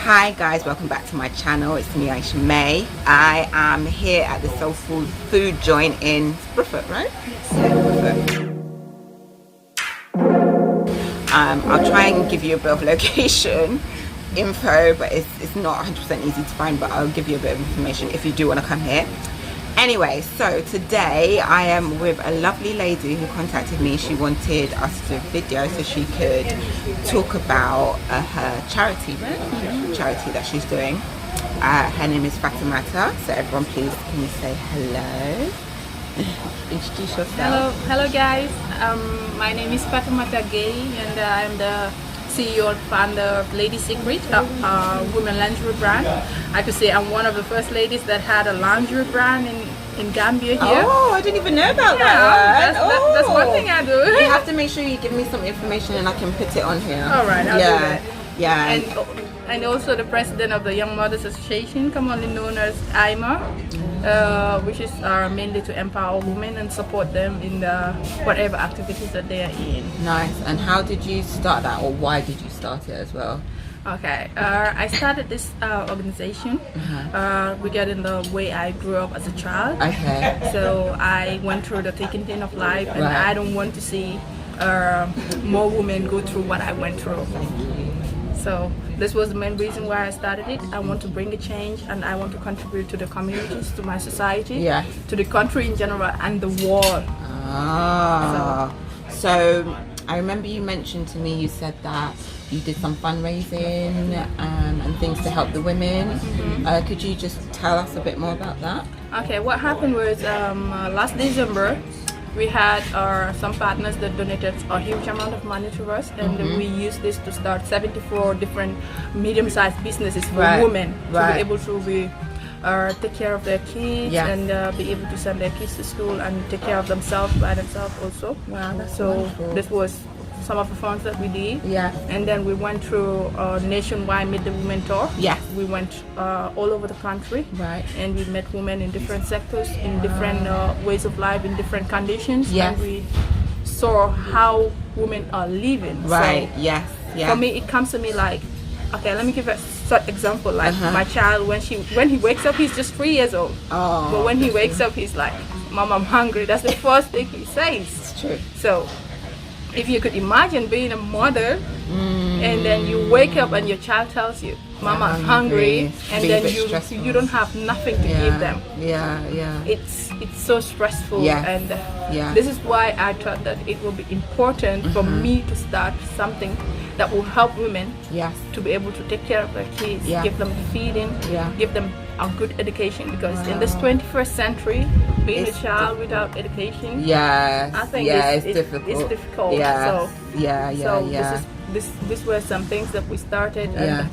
Hi guys, welcome back to my channel. It's me, Aisha May. I am here at the soulful food joint in Uppbeat, right? I'll try and give you a bit of location info, but it's not 100% easy to find, but I'll give you a bit of information if you do want to come here. Anyway, so today I am with a lovely lady who contacted me. She wanted us to do a video so she could talk about her charity that she's doing. Her name is Fatoumatta, so everyone please can you say hello? Introduce yourself. Hello guys, my name is Fatoumatta and I'm the CEO and founder of Lady Secret, women lingerie brand. I could say I'm one of the first ladies that had a lingerie brand in Gambia here. Oh, I didn't even know about that. That's one thing I do. You have to make sure you give me some information and I can put it on here. All right, I'll do that. Yeah. And also the president of the Young Mothers Association, commonly known as IMA, which is mainly to empower women and support them in whatever activities that they are in. Nice. And how did you start that, or why did you start it as well? Okay, I started this organization regarding the way I grew up as a child. Okay. So I went through the thick and thin of life, and I don't want to see more women go through what I went through. So this was the main reason why I started it. I want to bring a change, and I want to contribute to the communities, to my society, to the country in general, and the world. So I remember you mentioned to me, you said that you did some fundraising and things to help the women. Could you just tell us a bit more about that? Okay, what happened was last December, we had some partners that donated a huge amount of money to us, and we used this to start 74 different medium-sized businesses for women to be able to take care of their kids and be able to send their kids to school and take care of themselves by themselves also. Wow, that's so wonderful. This was some of the funds that we did. And then we went through a nationwide Meet the Women tour. We went all over the country, and we met women in different sectors, in different ways of life, in different conditions, and we saw how women are living. For me, it comes to me like, okay, let me give a short example. Like my child, when he wakes up, he's just 3 years old. But when he wakes up, he's like, "Mom, I'm hungry." That's the first thing he says. It's true. So if you could imagine being a mother, and then you wake up and your child tells you, "Mama, I'm hungry," and then you don't have nothing to give them. It's so stressful, and this is why I thought that it will be important for me to start something that will help women to be able to take care of their kids, give them feeding, give them a good education, because in this 21st century, being a child without education, I think it's difficult. It's difficult. This were some things that we started, and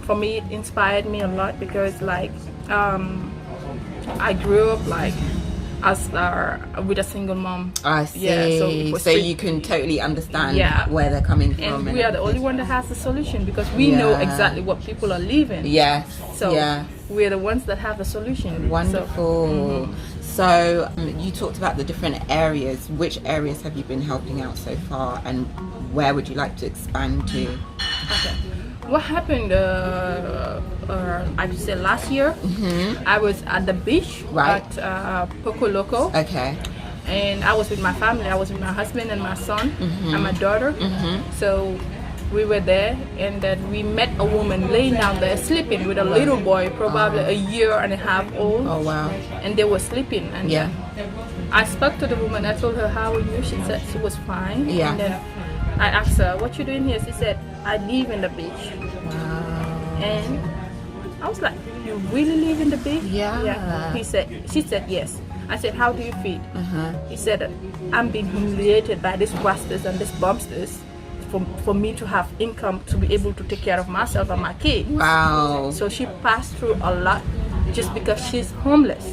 for me, it inspired me a lot, because like I grew up like as with a single mom. I see. So you can totally understand where they're coming from. And we are the only one that has the solution, because we know exactly what people are living. We're the ones that have the solution. Wonderful. So you talked about the different areas. Which areas have you been helping out so far, and where would you like to expand to? Okay. What happened, I would say last year, I was at the beach at Poco Loco. And I was with my family. I was with my husband and my son and my daughter. So we were there, and then we met a woman laying down there sleeping with a little boy, probably a year and a half old. And they were sleeping, and I spoke to the woman. I told her, "How are you?" She said she was fine. And then I asked her, "What you doing here?" She said, "I live in the beach." And I was like, "You really live in the beach?" She said yes. I said, "How do you feel?" He said, "I'm being humiliated by these rastas and these bumsters for me to have income to be able to take care of myself and my kids." So she passed through a lot just because she's homeless.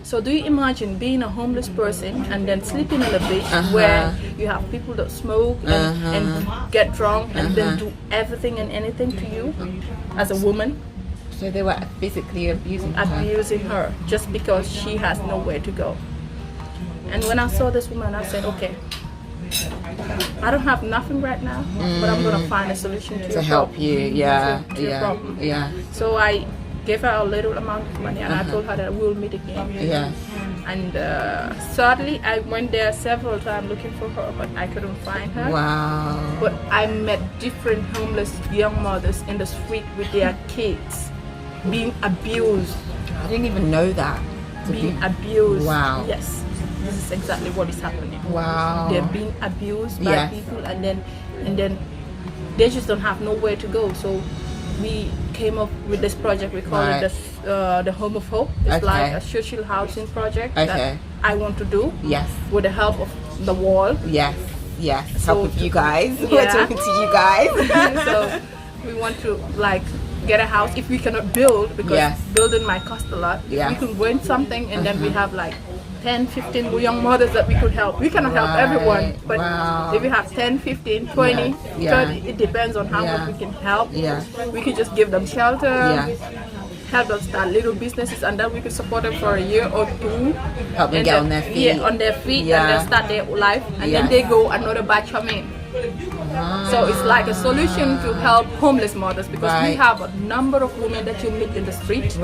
So do you imagine being a homeless person and then sleeping on the beach where you have people that smoke and get drunk and then do everything and anything to you as a woman? So they were physically abusing her just because she has nowhere to go. And when I saw this woman, I said, okay, I don't have nothing right now, but I'm gonna find a solution to help problem. you. Yeah, to your problem. yeah. So I gave her a little amount of money, and I told her that we'll meet again. Yeah. And sadly, I went there several times looking for her, but I couldn't find her. Wow. But I met different homeless young mothers in the street with their kids being abused. I didn't even know that. Being abused. Wow. Yes. This is exactly what is happening. Wow. They're being abused by people, and then they just don't have nowhere to go. So we came up with this project. We call it the Home of Hope. It's like a social housing project that I want to do. Yes. With the help of the wall. Yes. Yes. So help of you guys. We're talking to you guys. So we want to like get a house if we cannot build, because building might cost a lot. If we can rent something, and then we have like 10, 15 young mothers that we could help. We cannot help everyone, but if we have 10, 15, 20, 30, it depends on how much we can help. We could just give them shelter, help them start little businesses, and then we could support them for a year or two. Help them get on their feet. Yeah, on their feet, and then start their life, and then they go, another batch come in. So it's like a solution to help homeless mothers, because we have a number of women that you meet in the street.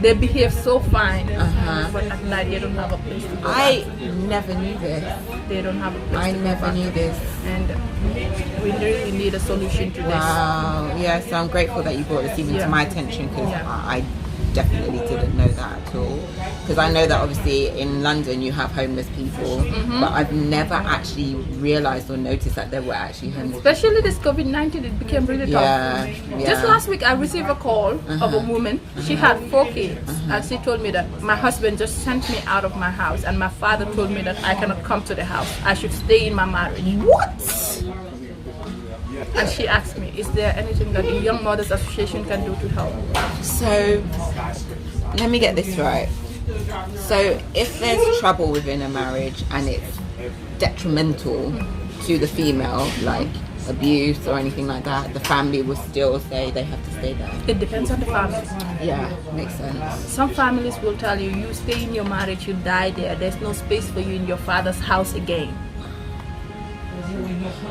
They behave so fine, but at night they don't have a place to go. I never knew this. They don't have a place I to go never back. knew this. And we really need a solution to this. Wow. Yes, I'm grateful that you brought this even to my attention, because I definitely didn't know that at all. Because I know that obviously in London you have homeless people, but I've never actually realised or noticed that there were actually homeless Especially this COVID-19, it became really tough. Just last week I received a call of a woman. She had 4 kids, and she told me that my husband just sent me out of my house, and my father told me that I cannot come to the house. I should stay in my marriage. What? And she asked me, is there anything that the Young Mothers Association can do to help? So, let me get this right. So, if there's trouble within a marriage and it's detrimental to the female, like abuse or anything like that, the family will still say they have to stay there. It depends on the family. Yeah, makes sense. Some families will tell you, you stay in your marriage, you die there. There's no space for you in your father's house again.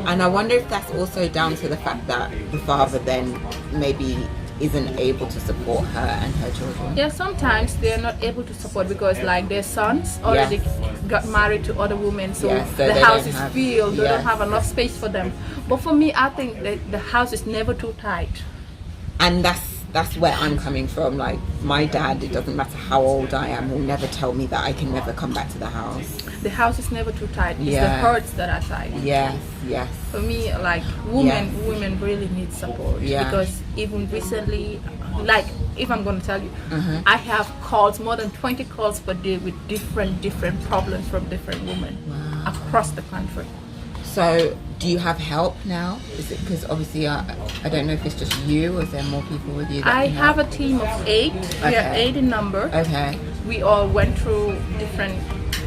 And I wonder if that's also down to the fact that the father then maybe isn't able to support her and her children. Yeah, sometimes they're not able to support because like their sons already got married to other women, so so the house is filled, they don't have enough space for them. But for me, I think that the house is never too tight. And that's where I'm coming from. Like my dad, it doesn't matter how old I am, will never tell me that I can never come back to the house. The house is never too tight. It's the hurts that are tight. Yes. For me, like women really need support because even recently, like if I'm going to tell you, I have calls, more than 20 calls per day with different problems from different women across the country. So, do you have help now? Is it because obviously I don't know if it's just you, or is there more people with you? I have a team of 8. We are 8 in number. Okay. We all went through different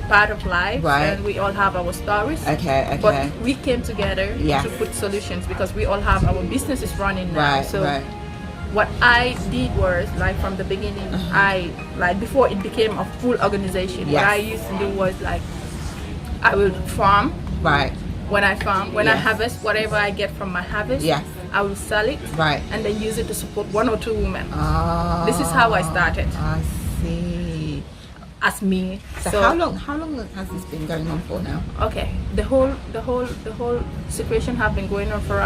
part of life, and we all have our stories. Okay. But we came together to put solutions because we all have our businesses running now. What I did was, like from the beginning, I like before it became a full organization. What I used to do was like I will farm. When I farm, when I harvest, whatever I get from my harvest, I will sell it and then use it to support 1 or 2 women. This is how I started. I see. As me. So how long has this been going on for now? Okay, the whole situation have been going on for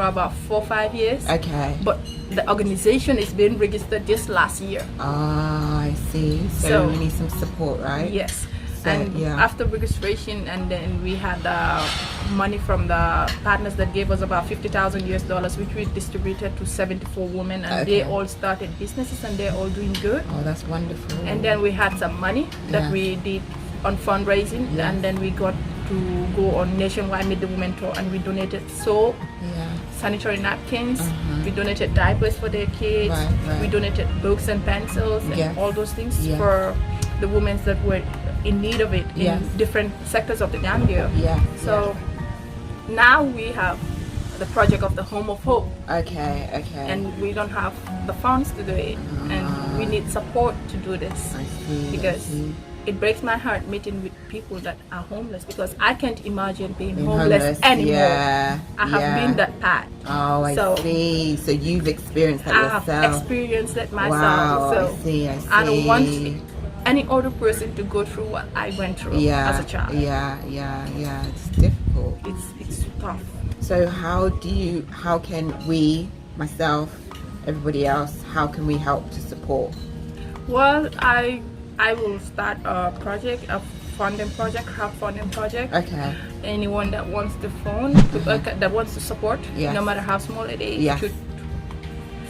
about 4 or 5 years. Okay. But the organization is being registered just last year. I see. So we need some support, right? Yes. And after registration, and then we had money from the partners that gave us about $50,000 which we distributed to 74 women, and they all started businesses and they're all doing good. Oh, that's wonderful. And then we had some money that we did on fundraising, and then we got to go on nationwide Meet the Women tour, and we donated soap, sanitary napkins, we donated diapers for their kids, we donated books and pencils and all those things for the women that were in need of it in different sectors of the Gambia. So now we have the project of the Home of Hope. Okay. And we don't have the funds to do it, and we need support to do this because it breaks my heart meeting with people that are homeless, because I can't imagine being homeless anymore. Yeah, I have been that bad. Oh, I see. So you've experienced that yourself. I have experienced it myself. Wow, so I see. I don't want any other person to go through what I went through as a child. Yeah. It's difficult. It's tough. So how can we, myself, everybody else, how can we help to support? Well, I will start a project, a crowdfunding project. Okay. Anyone that wants to that wants to support, no matter how small it is, should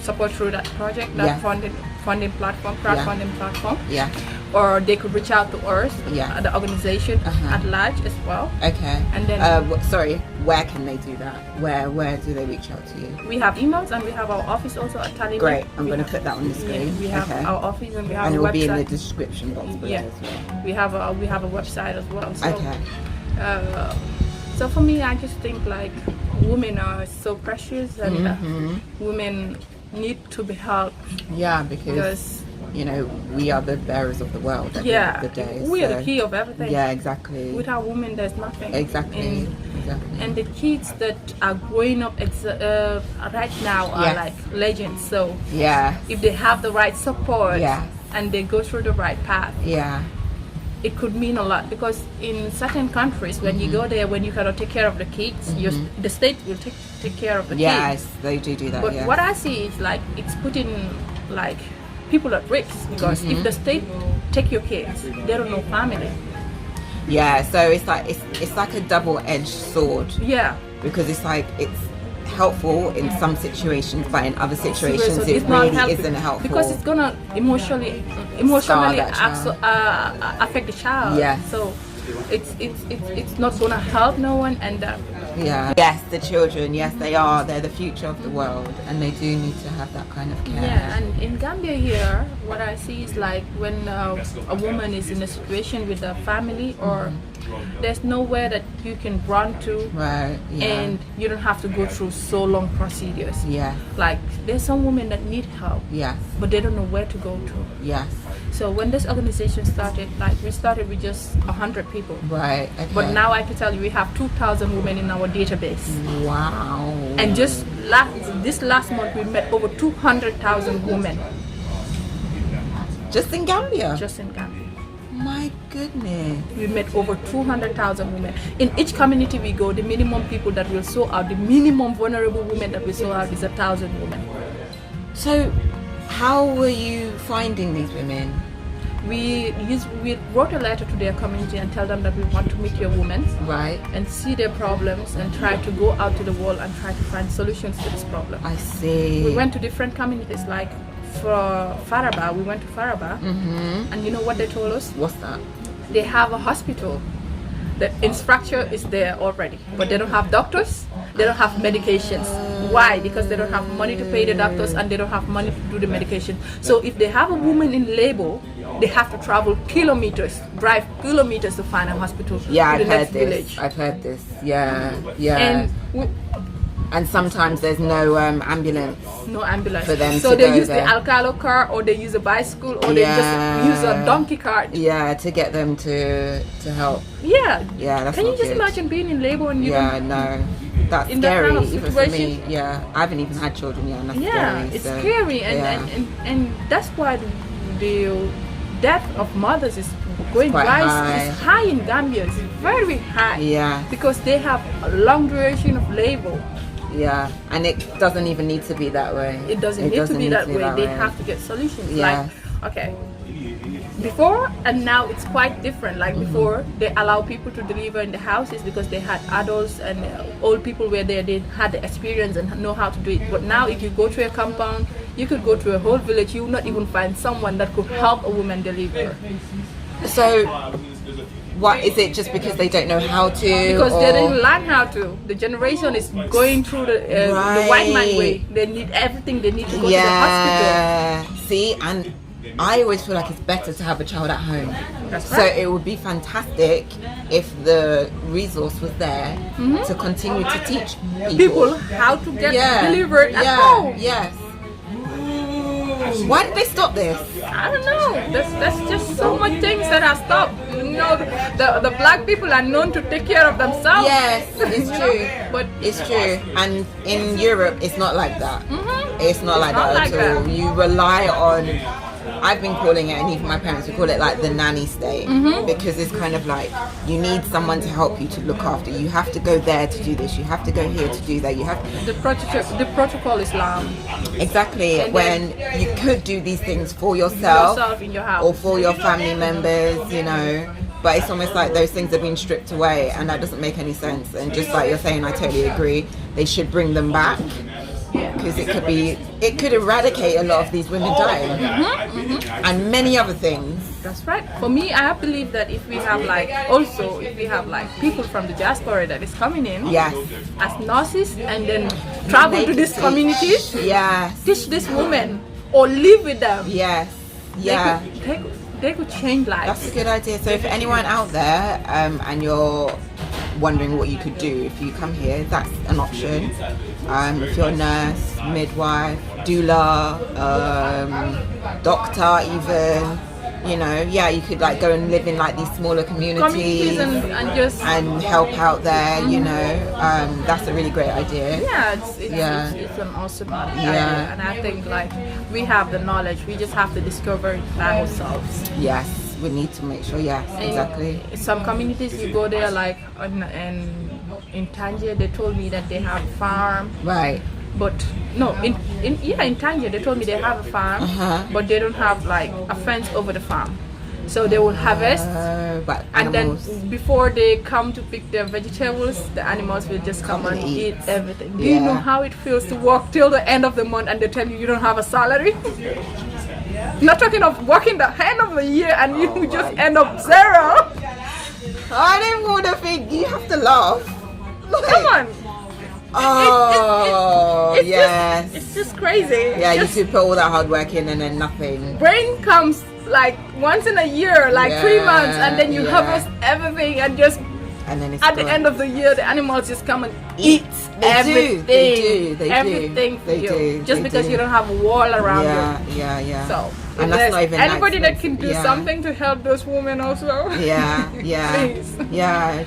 support through that project, that crowdfunding platform. Yeah. Or they could reach out to us, the organization at large as well. Okay. And then sorry, where can they do that? Where do they reach out to you? We have emails, and we have our office also at Tallinn. Great. I'm going to put that on the screen. We have our office, and we have and a it will website. be in the description box below as well. We have a website as well. So, okay. So for me, I just think like women are so precious, and women need to be helped. Yeah, because you know, we are the bearers of the world at the end of the day. We are the key of everything. Yeah, exactly. Without women, there's nothing. Exactly. And the kids that are growing up right now are like legends. So if they have the right support and they go through the right path, it could mean a lot. Because in certain countries, when you go there, when you cannot take care of the kids, the state will take care of the kids. Yes, they do that. But what I see is like it's putting like people at risk, because if the state take your kids, they don't know family. Yeah, so it's like a double-edged sword. Yeah, because it's like it's helpful in some situations, but in other situations it really isn't helpful, because it's gonna emotionally affect the child. Yeah. So it's not gonna help no one, and yes, the children, yes, they're the future of the world, and they do need to have that kind of care. Yeah, and in Gambia here, what I see is like when a woman is in a situation with a family, or there's nowhere that you can run to, and you don't have to go through so long procedures. Like there's some women that need help, but they don't know where to go to. So when this organization started, like we started with just 100 people. Okay. But now I can tell you we have 2,000 women in our database. Wow. And just this last month we met over 200,000 women. Just in Gambia? Just in Gambia. My goodness. We met over 200,000 women. In each community we go, the minimum people that will sort out, the minimum vulnerable women that we sort out is 1,000 women. So how were you finding these women? We wrote a letter to their community and tell them that we want to meet your women, and see their problems and try to go out to the world and try to find solutions to this problem. I see. We went to different communities, like for Faraba, we went to Faraba, and you know what they told us? What's that? They have a hospital. The infrastructure is there already, but they don't have doctors, they don't have medications. Why? Because they don't have money to pay the doctors, and they don't have money to do the medication. So if they have a woman in labor, they have to travel kilometers, drive kilometers to find a hospital. Yeah, I've heard this. Yeah. And sometimes there's no ambulance. No ambulance. For them so to they go use there. the Alcalo car, or they use a bicycle, or they just use a donkey cart. Yeah, to get them to help. Yeah. Yeah, that's Can you not just good. imagine being in labor and you no. That's in scary, that kind of even for situation? me. Yeah, I haven't even had children yet, and that's scary. It's so, scary, and that's why the death of mothers is going rise. It's high in Gambia. It's very high. Yeah. Because they have a long duration of labor. Yeah, and it doesn't even need to be that way. It doesn't need to be that way. They have to get solutions. Like, okay, before and now it's quite different. Like before, they allow people to deliver in the houses because they had adults and old people were there. They had the experience and know how to do it. But now, if you go to a compound, you could go to a whole village. You will not even find someone that could help a woman deliver. So, what is it? Just because they don't know how to? Because they didn't learn how to. The generation is going through the white man way. They need everything. They need to go to the hospital. See, and I always feel like it's better to have a child at home. That's right. So it would be fantastic if the resource was there to continue to teach people how to get delivered at home. Yes. Why did they stop this? I don't know. There's just so much things that are stopped. You know, the black people are known to take care of themselves. Yes, it's true. But it's true. And in Europe, it's not like that. It's not like that at all. You rely on. I've been calling it, and even my parents would call it like the nanny state, because it's kind of like you need someone to help you, to look after you. You have to go there to do this. You have to go here to do that. You have the protocol Islam. Exactly. And when you could do these things for yourself in your house, or for your family members, you know. But it's almost like those things have been stripped away, and that doesn't make any sense. And just like you're saying, I totally agree. They should bring them back. Because it could eradicate a lot of these women dying, and many other things. That's right. For me, I believe that if we have people from the diaspora that is coming in, as nurses, and then travel to these communities, teach these women or live with them, they could change lives. That's a good idea. So, if anyone out there, and you're wondering what you could do if you come here, that's an option. If you're a nurse, midwife, doula, doctor, even, you know, you could like go and live in like these smaller communities and help out there. You know, that's a really great idea. It's an awesome idea, and I think like we have the knowledge. We just have to discover it by ourselves. Yes. We need to make sure, exactly. Some communities, you go there, like in Tangier, they told me that they have a farm. Right. But no, in Tangier, they told me they have a farm, but they don't have like a fence over the farm. So they will harvest, and then before they come to pick their vegetables, the animals will just come and eat everything. Do you know how it feels to work till the end of the month and they tell you don't have a salary? Not talking of working the end of the year and you just end up zero. I don't want to think. You have to laugh. Come on. It's just crazy. Yeah, you could put all that hard work in and then nothing. Rain comes like once in a year, like 3 months, and then you harvest everything and just. And then it's at the end of the year, the animals just come and eat everything. They do. Just because you don't have a wall around you. So, and that's not even anybody that can do something to help those women also. Please.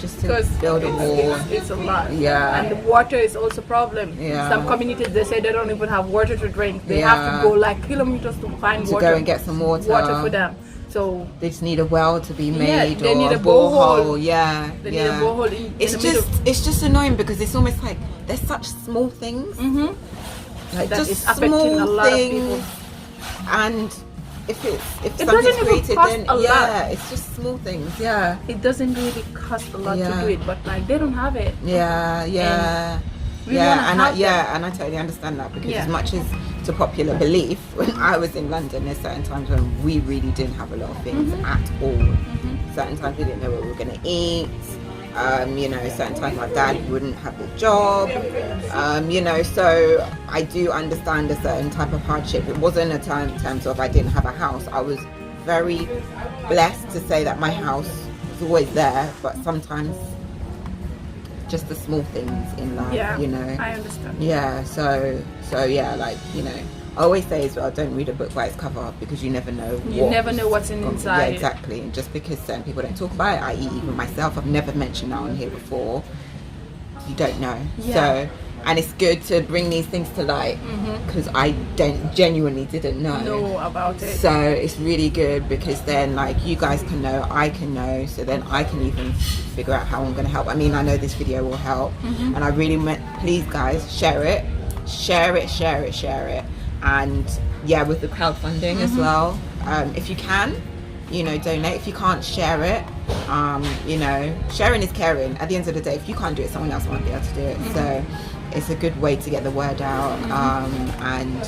Just to build a wall. It's a lot. And the water is also a problem. Some communities, they say they don't even have water to drink. They have to go like kilometers to find water. To go and get some water for them. So they just need a well to be made, they or need a borehole. They need a borehole. It's just annoying because it's almost like there's such small things, like that just is affecting a lot of people. And if it something's doesn't even created, cost then a lot. it's just small things. It doesn't really cost a lot to do it, but like they don't have it. And I totally understand that, because as much as to popular belief, when I was in London, there's certain times when we really didn't have a lot of things at all. Certain times we didn't know what we were going to eat. You know, certain times my dad wouldn't have a job. You know, so I do understand a certain type of hardship. It wasn't a time in terms of I didn't have a house. I was very blessed to say that my house was always there, but sometimes just the small things in life, you know. I understand. So like, you know, I always say as well, don't read a book by its cover, because you never know. You never know what's inside. Yeah, exactly. And just because certain people don't talk about it, i.e. even myself, I've never mentioned that on here before. You don't know. So, and it's good to bring these things to light, because I genuinely didn't know about it. So it's really good, because then like you guys can know, I can know, so then I can even figure out how I'm going to help. I mean, I know this video will help, and I really please guys, share it, and with the crowdfunding as well. If you can, you know, donate. If you can't, share it. You know, sharing is caring. At the end of the day, if you can't do it, someone else might be able to do it. So it's a good way to get the word out. And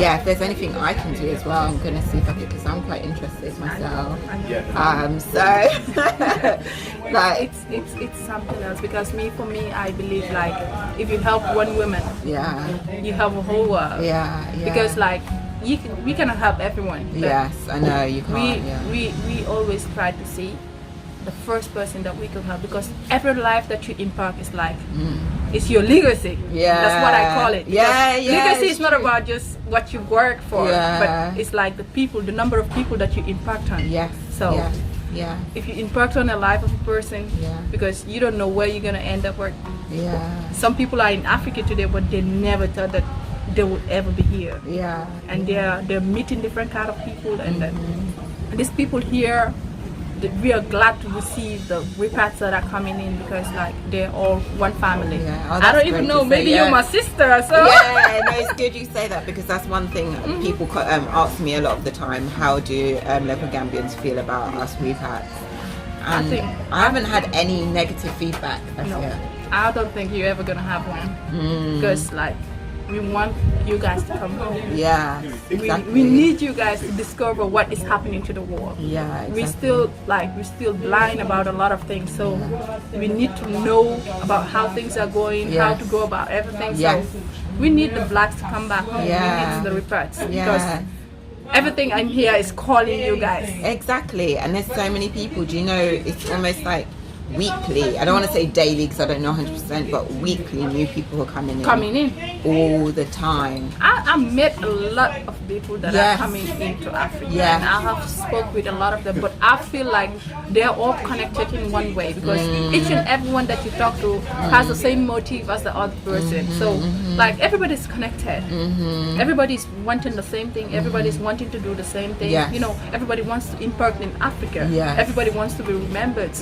if there's anything I can do as well, I'm gonna see if I can, because I'm quite interested myself. Like it's something else, because for me, I believe like if you help one woman, you help a whole world. Because like we cannot help everyone. Yes, I know you can't. We always try to see the first person that we could help, because every life that you impact is like it's your legacy. Yeah, that's what I call it. Legacy is not true. about just what you work for, but it's like the number of people that you impact on. So if you impact on the life of a person, because you don't know where you're gonna end up. Or some people are in Africa today, but they never thought that they would ever be here. And they're meeting different kind of people, and these people here, we are glad to receive the reports that are coming in, because like they're all one family. I don't even know, maybe you're my sister, so no, it's good you say that, because that's one thing people ask me a lot of the time. How do local Gambians feel about us reports? And I haven't had any negative feedback. I don't think you're ever gonna have one, because like we want you guys to come home. Exactly. We need you guys to discover what is happening to the world. Exactly. We're still blind about a lot of things, so we need to know about how things are going, how to go about everything. So we need the blacks to come back home. We need the reports, because everything I'm here is calling you guys. Exactly. And there's so many people, do you know, it's almost like weekly, I don't want to say daily because I don't know 100%, but weekly new people are coming in all the time. I met a lot of people that are coming into Africa, and I have spoke with a lot of them, but I feel like they're all connected in one way, because each and everyone that you talk to has the same motive as the other person. So like everybody's connected, everybody's wanting the same thing, everybody's wanting to do the same thing. You know, everybody wants to impact in Africa, everybody wants to be remembered.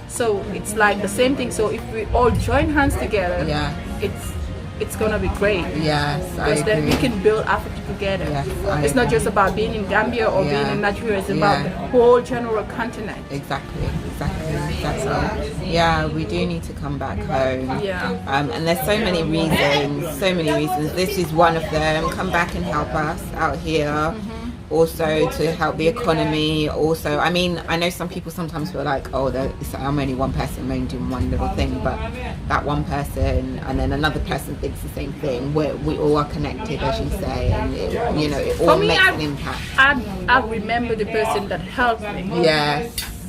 So it's like the same thing. So if we all join hands together, it's gonna be great. Because then we can build Africa together. It's not just about being in Gambia or being in Nigeria. It's about the whole general continent. Exactly. Yeah, we do need to come back home. And there's so many reasons. This is one of them. Come back and help us out here. Also to help the economy. Also, I mean, I know some people sometimes feel like, oh, I'm only one person, I'm only doing one little thing, but that one person and then another person thinks the same thing. We all are connected, as you say, and it all makes an impact. I remember the person that helped me.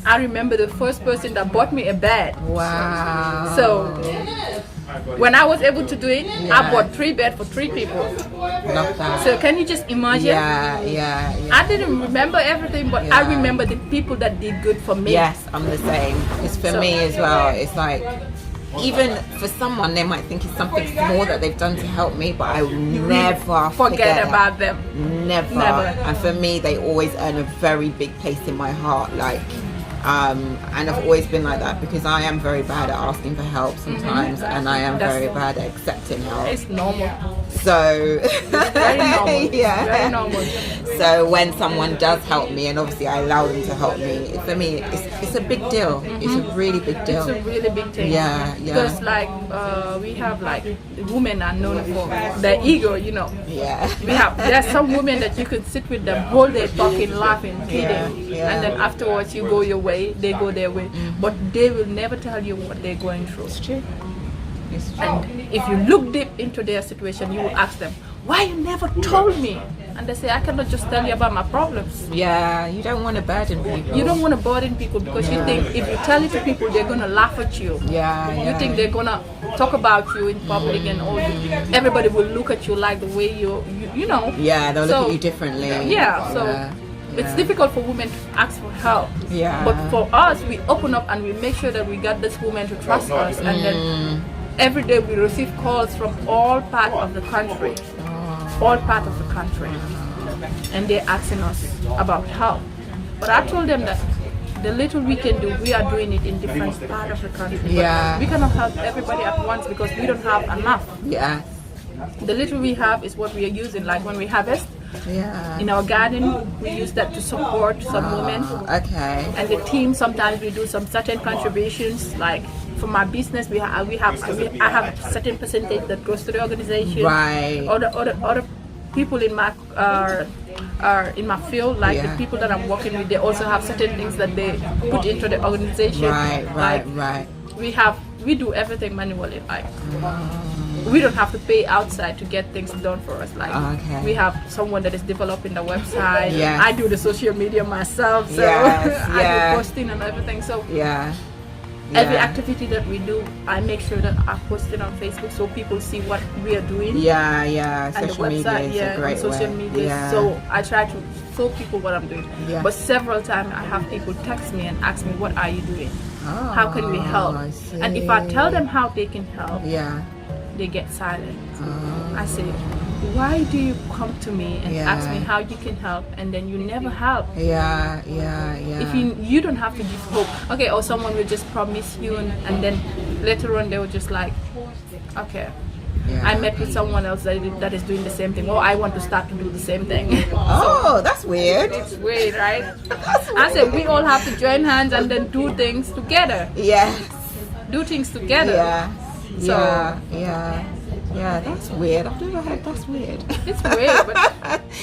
I remember the first person that bought me a bed. Wow. So when I was able to do it, I bought 3 beds for 3 people. Love that. So can you just imagine? I didn't remember everything, but I remember the people that did good for me. Yes, I'm the same. Because for me as well, it's like, even for someone, they might think it's something small that they've done to help me, but I will never forget about them. Never. And for me, they always earn a very big place in my heart. Like, and I've always been like that, because I am very bad at asking for help sometimes, and I am very bad at accepting help. It's normal. So very normal. Very normal. So when someone does help me, and obviously I allow them to help me, for me it's a big deal. It's a really big deal. It's a really big thing. Because like we have like women are known for their ego, you know. There's some women that you could sit with them whole day talking, laughing, kidding, and then afterwards you go your way, they go their way, but they will never tell you what they're going through. It's true. And if you look deep into their situation, you will ask them, why you never told me? And they say, I cannot just tell you about my problems. You don't want to burden people. You don't want to burden people, because you think if you tell it to people, they're going to laugh at you. You think they're going to talk about you in public, and all. Everybody will look at you like the way you know. They'll look at you differently. It's difficult for women to ask for help. But for us, we open up and we make sure that we got this woman to trust us. And then every day we receive calls from all parts of the country. And they're asking us about help. But I told them that the little we can do, we are doing it in different parts of the country. But we cannot help everybody at once, because we don't have enough. The little we have is what we are using. Like when we harvest, in our garden, we use that to support some women. And the team, sometimes we do some certain contributions. Like for my business, I have a certain percentage that goes to the organization. Other people in my in my field, like the people that I'm working with, they also have certain things that they put into the organization. We do everything manually. we don't have to pay outside to get things done for us. Like we have someone that is developing the website. I do the social media myself, so I do posting and everything. So every activity that we do, I make sure that I post it on Facebook so people see what we are doing. And social the website, media is a great on social media. So I try to show people what I'm doing. But several times I have people text me and ask me, what are you doing? How can we help? And if I tell them how they can help, they get silent. I say, why do you come to me and ask me how you can help, and then you never help? If you don't have to give hope, okay, or someone will just promise you, and then later on they will just like, okay, I met with someone else that is doing the same thing. Oh, I want to start to do the same thing. So, that's weird. It's weird, right? I said we all have to join hands and then do things together. Do things together. Yeah, that's weird. I've never heard that's weird. It's weird, but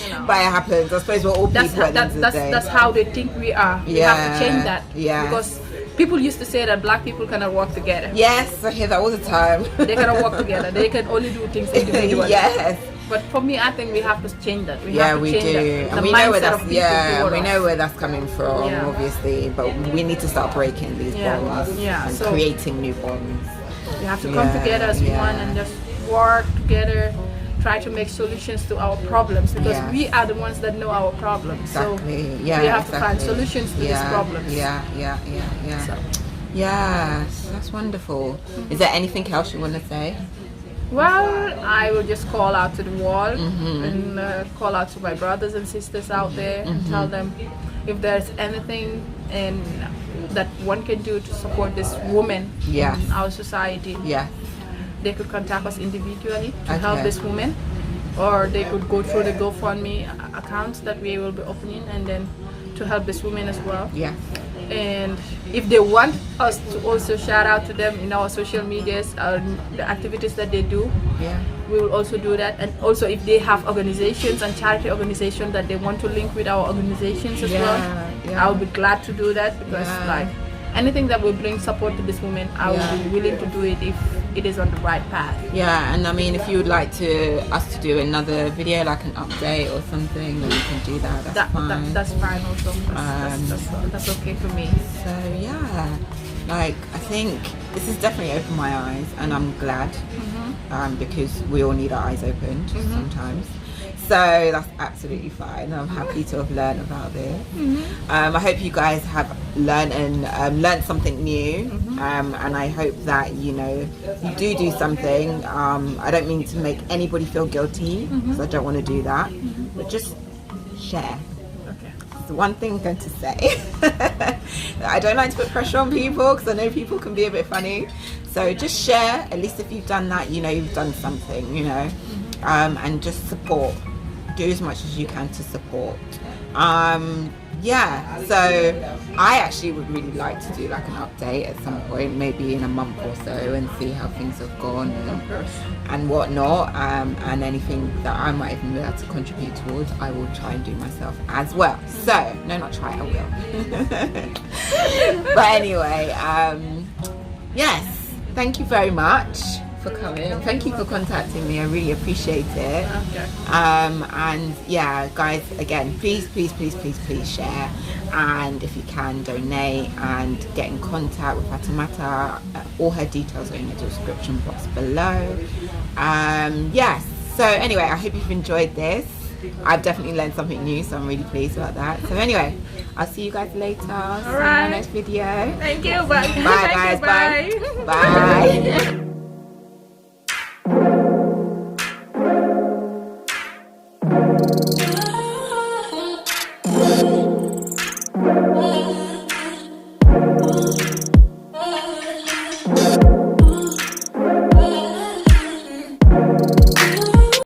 you know. But it happens. I suppose we're all people at the end of the day. That's how they think we are. We have to change that. Because people used to say that black people cannot work together. Yes, I hear that all the time. They cannot work together. They can only do things individually. But for me, I think we have to change that. We have to change that. And we know where that's we know where that's coming from, obviously. But we need to start breaking these bonds and creating new bonds. We have to come together as one and just work together, try to make solutions to our problems, because we are the ones that know our problems. So we have to find solutions to these problems. Yes, that's wonderful. Is there anything else you want to say? Well, I will just call out to the world and call out to my brothers and sisters out there and tell them if there's anything that one can do to support this woman in our society. They could contact us individually to help this woman, or they could go through the GoFundMe accounts that we will be opening, and then to help this woman as well. And if they want us to also shout out to them in our social medias, the activities that they do, we will also do that. And also if they have organizations and charity organizations that they want to link with our organizations as well, I will be glad to do that, because like anything that will bring support to this woman, I will be willing to do it if it is on the right path. And I mean, if you would like us to do another video, like an update or something, then you can do that. That's fine. That's fine also. That's okay for me. So like I think this has definitely opened my eyes, and I'm glad because we all need our eyes opened sometimes. So that's absolutely fine. I'm happy to have learned about this. I hope you guys have learned something new, and I hope that you do something. I don't mean to make anybody feel guilty, because I don't want to do that, but just share. It's the one thing I'm going to say. I don't like to put pressure on people, because I know people can be a bit funny. So just share. At least if you've done that, you've done something. And just support. Do as much as you can to support. So I actually would really like to do like an update at some point, maybe in a month or so, and see how things have gone and whatnot, and anything that I might even be able to contribute towards, I will try and do myself as well. So no, not try, I will. But anyway, yes, thank you very much for coming. Thank you for contacting me. I really appreciate it. And guys, again, please share, and if you can, donate and get in contact with Fatoumatta. All her details are in the description box below. So anyway, I hope you've enjoyed this. I've definitely learned something new, so I'm really pleased about that. So anyway, I'll see you guys later. See you in the next video. Thank you. Bye. Bye guys. Bye.